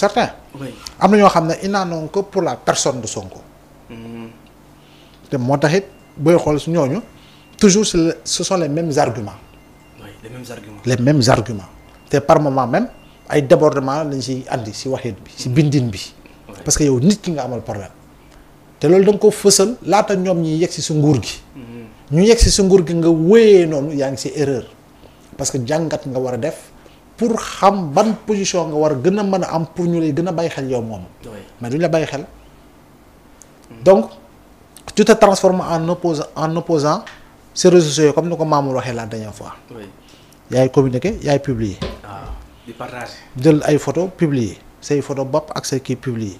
certains. oui am na ñoo xam ne ils n'en ont que pour la personne de Sonko. te moo tax it booy xool su ñooñu toujours ce sont les mêmes arguments. oui les mêmes arguments. les mêmes arguments te par moment même ay débordement lañ si andi si waxin bi si bindin bi. parce que yow nit ki nga amal problème. te loolu da nga ko fësal laata ñoom ñi yegg si sa nguur gi. ñu yegg si sa nguur gi nga wéyee noonu yaa ngi si erreur. parce que jàngat nga war a def pour xam ban position nga war a gën a mën a am pour ñu lay gën a bàyyi xel yow moom. mais duñ la bàyyi xel. donc tu te transformes en opposant ces réseaux sociaux comme ni ko Mamour waxee la dernière fois. yaay communiqué yaay publier. waaw di partager. jël ay photo publier say photo bopp ak say kii publier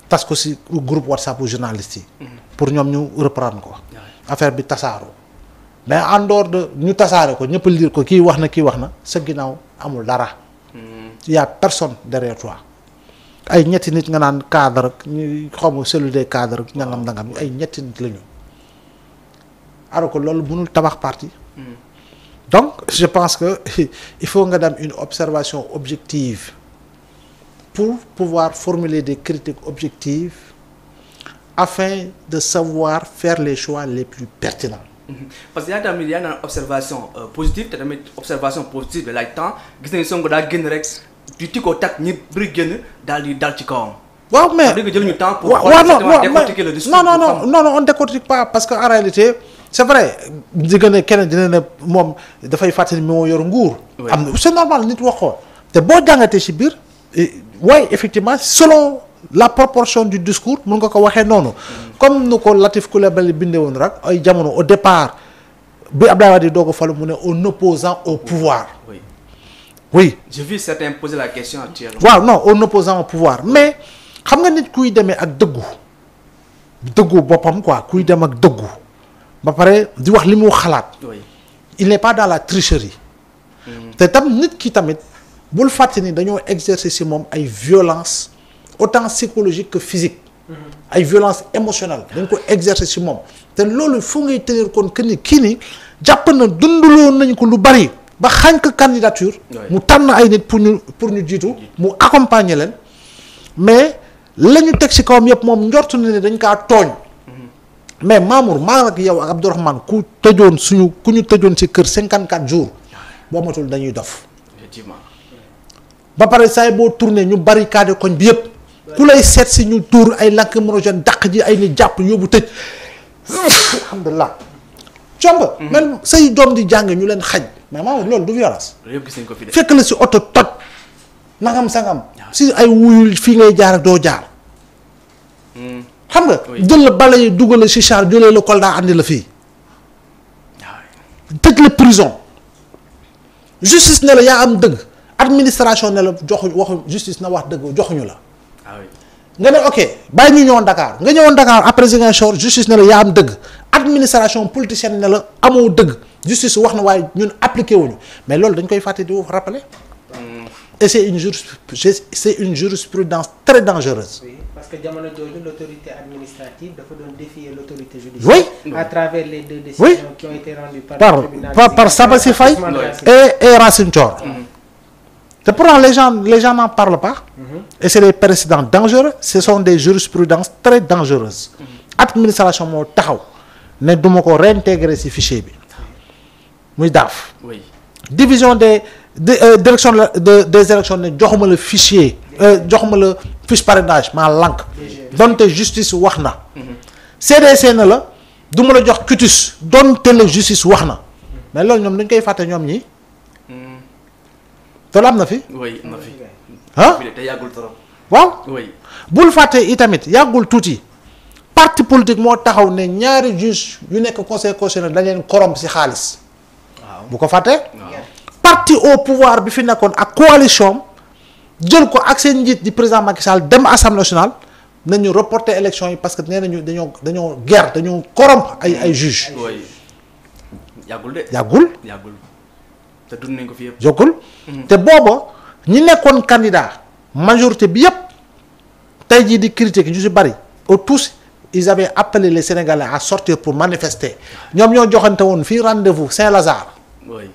tas ko si groupe WhatsApp bu journalistes yi. pour ñoom ñu reprendre ko. affaire bi tasaaroo. mais en dehors de ñu tasaare ko ñëpp lire ko kii wax na sa ginnaaw amul dara. y a personne derrière toi. ay ñetti nit nga naan cadre ak ñu xamu cellule des cadres ñangam nangam ay ñetti nit lañu. alors que loolu mënul tabax parti. donc je pense que il faut nga dem une observation objective pour pouvoir formuler des critiques objectives afin de savoir faire les choix les plus pertinents. parce que yaa tamit yaa naan observation positive te tamit observation positive da lay temps gis nañu Sonko daa génn rek du tikko tak ñi bëri génn daal di dal ci kawam. waaw mais nga jël ñu temps pour décortiquer le discours. non on décortique pas parce que en réalité c'est vrai digga ne keneen dina ne moom dafay fàttali moo yor nguur. am na c'est normal nit wax ko te boo jàngatee ci biir waaye effectivement selon la proportion du discours mun nga ko waxee noonu. comme nu ko Latif Coulibaly bindee woon rek ay jamono au départ bi Abdoulaye Wade doog a falu mu ne un opposant au pouvoir. oui j'ai vu certains poser la question actuellement. waaw non un opposant au pouvoir mais xam nga nit kuy demee ak dëggu boppam quoi kuy dem ak dëggu ba pare di wax li mu xalaat. il n'est pas dans la tricherie. te tam nit ki tamit bul fàtte ni dañoo exercer ci moom ay violence autant psychologique que physique. ay violence émotionnelle dañ ko exercer ci moom te loolu fu ngay tenir compte que ni kii ni jàpp na dunduloon nañ ko lu bari ba xañ ko candidature. mu tànn ay nit pour ñu jiitu mu accompagner leen mais la ñu teg ci kawam yëpp moom njortu na ne dañ kaa tooñ. mais Mamour maa ak yow ak Abdourahmane ku ñu tëjoon ci kër 54 jours boo matul dañuy dof. effectivement. ba pare saa yi boo tourné ñu barricade koñ bi yëpp. ku lay seet si ñu tuur ay lacrymogène dàq ji ay ni jàpp yóbbu tëj. alhamdulilah. comba. même say doom di jàng ñu leen xañ. mais Mamour loolu du violence. yëpp gis nañ ko fi de. fekk la si oto toj. nangam sangam. si ay wuyul fii ngay jaar ak doo jaar. xam nga. jël la bala yi dugal la si char jëlee la Kolda andi la fii. tëj la prison. justice ne la yaa am dëgg. administration ne la waxu justice na wax dëgg joxuñu la. nga ne ok bàyyi ñu ñëwoon Dakar nga ñëwoon Dakar après Ziguinchor justice ne la yaa am dëgg administration politicienne ne la amoo dëgg justice wax na waaye ñun appliqué wuñu mais loolu dañ koy fàtte di rappeler. et c'est une jurisprudence très dangereuse. Oui, parce que jamono jooju l'autorité administrative dafa doon défier l'autorité judiciaire. Oui. À travers les deux décisions qui ont été rendues par le tribunal. par Sabassi Faye et Racine Thior. Et pourtant les gens n'en parlent pas. Et c'est des précédents dangereux. Ce sont des jurisprudences très dangereuses. Administration moo taxaw ne du ma ko réintégrer ci fichier bi muy daaf. division direction des élections ne joxuma la fichier joxuma la fiche parrainage maa lànk. donte justice wax na. CDC na la du ma la jox quitus donte la justice wax na. mais loolu ñoom dañ koy fàtte ñoom ñi loolu am na fi. oui am na fi. ah te yàggul trop. waaw. oui. bul fàtte itamit yàggul tuuti parti politique moo taxaw ne ñaari juge yu nekk conseil constitutionnel dañ leen corrompre ci xaalis. waaw bu ko fàtte. parti au pouvoir bi fi nekkoon ak coalition jël ko ak seen njiit di président Macky Sall dem assemblée nationale nañu reporter élection yi parce que nee nañu dañoo guerre dañoo corrompre ay juges. oui yàggul de. yàggul. te dund nañ ko fi yëpp. jokkul te booba ñi nekkoon candidat majorité bi yëpp tey jii di critiquer ñu si bari au tous ils avaient appelé les Sénégalais à sortir pour manifester ñoom ñoo joxante woon fii rendez-vous Saint-Lazare. oui.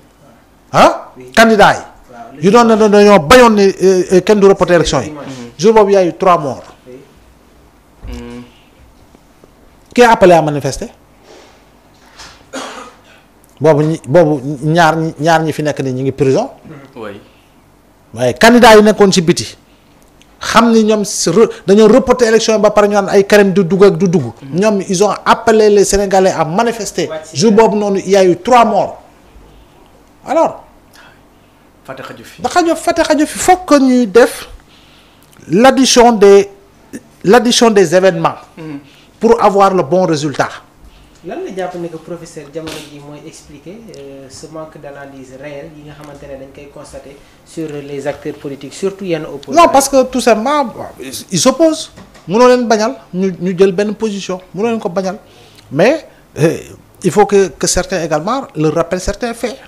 ah candidat yi. yu doon ne dañoo bañoon ne kenn du reporter élection yi. jour boobu y a eu 3 morts. qui est appelé à manifester. boobu ñaar ñi fi nekk nii ñu ngi prison. oui. waaye candidat yi nekkoon ci biti xam ni ñoom dañoo reporter élection yi ba pare ñu naan ay Karim du dugg ak du dugg. ñoom ils ont appelé les Sénégalais à manifester. jour boobu noonu il y a eu 3 morts. alors. fàtte xaju fi fàtte xaju fi foog que ñuy def l'addition des événements. pour avoir le bon résultat. lan la jàpp ne que professeur jamono ji mooy expliquer ce manque d'analyse réelle yi nga xamante ne dañ koy constater sur les acteurs politiques surtout yenn opposants. non parce que tout simplement ils s'opposent mënoo leen bañal ñu jël benn position mënoo leen ko bañal mais il faut que certains également leur rappellent certains faits.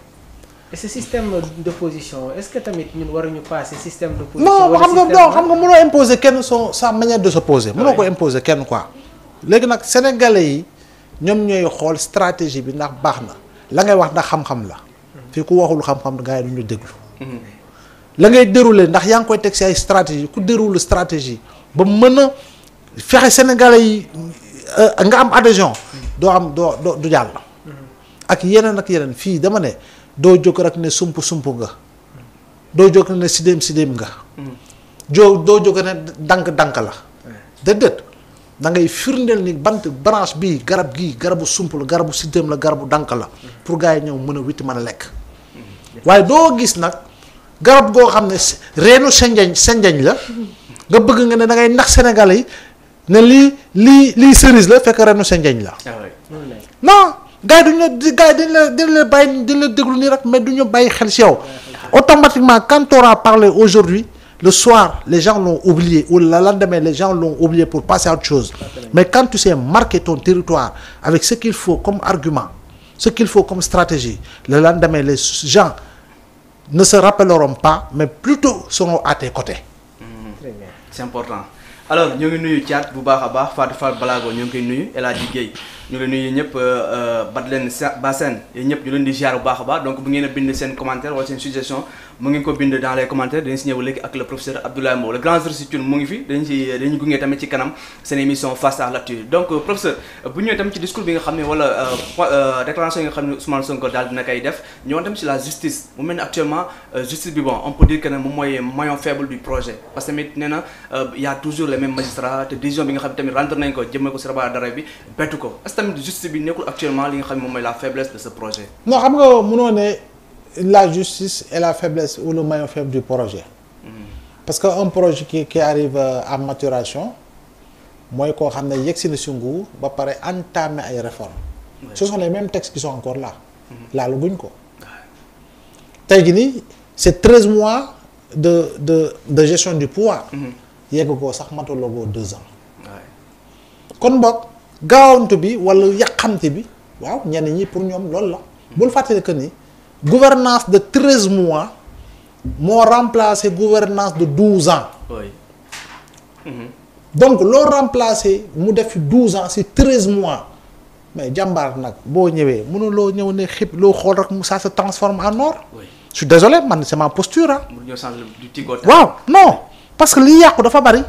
et ce système d'opposition est-ce que tamit ñun waruñu passer système d'opposition. non xam nga mënoo imposer kenn sa manière de s'opposer. mënoo ko imposer kenn quoi. léegi nag sénégalais yi. ñoom ñooy xool stratégie bi ndax baax na la ngay wax ndax xam-xam la fii ku waxul xam-xam gars yi du ñu déglu la ngay dérouler ndax yaa ngi koy teg ci ay stratégie ku déroule stratégie ba mën a fexe sénégalais yi nga am adhésion doo du jàll ak yeneen fii dama ne doo jóg rek ne sump nga doo jóg ne sidéem nga doo jóg ne dank la déedéet da ngay firndeel ni branche bii garab gii garabu sump la garabu sidéem la garabu dank la pour gars yi ñëw mën a witti mën a lekk waaye doo gis nag garab goo xam ne reenu senjañ la nga bëgg nga ne da ngay nax Sénégalais yi ne lii cerise la fekk reenu senjañ la non gars yi dañ la bàyyi dañ la déglu nii rek mais duñu bàyyi xel ci yow automatiquement quand on aura parlé aujourd'hui le soir, les gens l'ont oublié, ou le lendemain, les gens l'ont oublié pour passer à autre chose. Mais quand tu sais marquer ton territoire avec ce qu'il faut comme argument, ce qu'il faut comme stratégie, le lendemain, les gens ne se rappelleront pas, mais plutôt seront à tes côtés. Très bien. C'est important. Alors, nous avons eu Thiat Bouba Fad Fall Balago, nous avons eu El Hadji Gueye. Nous avons eu ñëpp Badlen Bassène et ñëpp ñu leen di ziar bu baax a baax donc bu ngeen a bind seen commentaire wala seen suggestion mu ngi ko bind dans les commentaires dañ si ñëw léegi ak le professeur Abdoulaye Mbow le grand restitution mu ngi fi dañu gunge tamit ci kanam seen émission face à l'actu donc professeur bu ñëwee tamit ci discours bi nga xam ne wala déclaration yi nga xam ne Ousmane Sonko daal dina koy def ñëwoon tamit ci la justice mu mel ne actuellement justice bi bon on peut dire que ne moom mooy maillon faible du projet parce que tamit nee na y a toujours les mêmes magistrats te décision bi nga xam ne tamit rendre nañ ko jëmee ko ci rabat d'arrêt bi bettu ko tamit justice bi nekkul actuellement li nga xam ne moom mooy la faiblesse de ce projet. non xam nga mënoo ne la justice est la faiblesse ou le maillon faible du projet. parce que un projet qui arrive à maturation mooy koo xam ne yegsi na si nguur ba pare entamer ay réformes. ce sont les mêmes textes qui sont encore là. laalu guñ ko. tey jii nii c'est 13 mois de gestion du pouvoir. yegg koo sax mataloo 2 ans. kon boog. gaawantu bi wala yàqamte bi waaw ñenn ñi pour ñoom loolu la bul fàttali que ni gouvernance de 13 mois moo remplacé gouvernance de 12 ans. Oui. Donc loo remplacé mu def 12 ans ci 13 mois mais jàmbaar nag boo ñëwee mënuloo ñëw ne xib loo xool rek ça se transforme en or. Oui. Je suis désolé man c'est ma posture ah. waaw non parce que li yàqu dafa bari.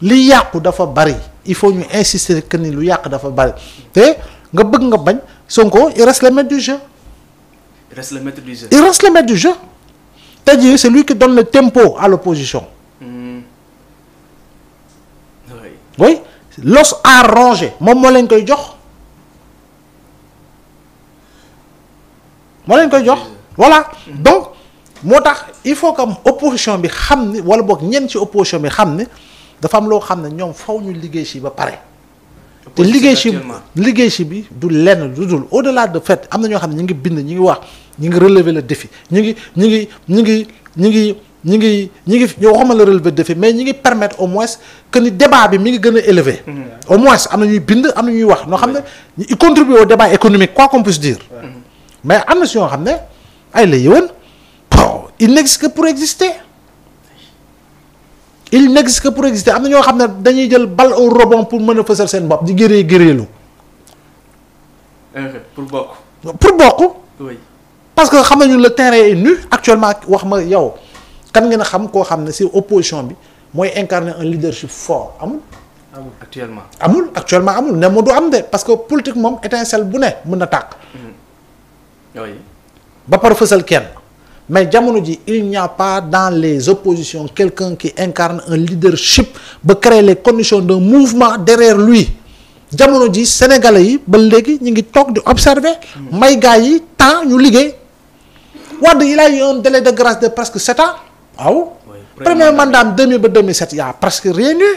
li yàqu dafa bari il faut ñu insister que ni lu yàq dafa bari te nga bëgg nga bañ Sonko il reste le maître du jeu. Il reste le maître du jeu. Il reste le maître du jeu. C'est-à-dire c'est lui qui donne le tempo à l'opposition. Oui. Oui, l'os à ronger moom moo leen koy jox. moo leen koy jox voilà donc moo tax il faut que opposition bi xam ni wala boog ñenn ci opposition bi xam ni. dafa am loo xam ne ñoom faw ñu liggéey ci ba pare te liggéey ci bi du lenn du dul au-delà de fait am na ñoo xam ne ñu ngi bind ñu ngi wax ñu ngi relever le défi ñu ngi waxuma la relever le défi mais ñu ngi permettre au moins que ni débat bi mi ngi gën a élevé au moins am na ñuy bind am na ñuy wax noo xam ne il contribue au débat économique quoi qu'on puisse dire mais am na si ñoo xam ne ay la yëwan il n'existe que pour exister il n'existe que pour exister am na ñoo xam ne dañuy jël balle au rebond pour mën a fësal seen bopp di gëreelu pour bokk. pour bokk. oui. parce que xam nañu le terrain est nu actuellement wax ma yow kan ngeen a xam koo xam ne si opposition bi mooy incarner un leadership fort amul. amul actuellement amul ne ma du am de parce que politique moom étincelle bu ne mën na tàkk. ba pare fësal kenn mais jamono ji il n'y a pas dans les oppositions quelqu'un qui incarne un leadership ba créer les conditions d'un mouvement derrière lui jamono ji sénégalais yi ba léegi ñu ngi toog di observer. may gars yi temps ñu liggéey. Wade il a eu un délai de grâce de presque 7 ans. waaw premier mandat 2000 ba 2007 y a presque rien eu.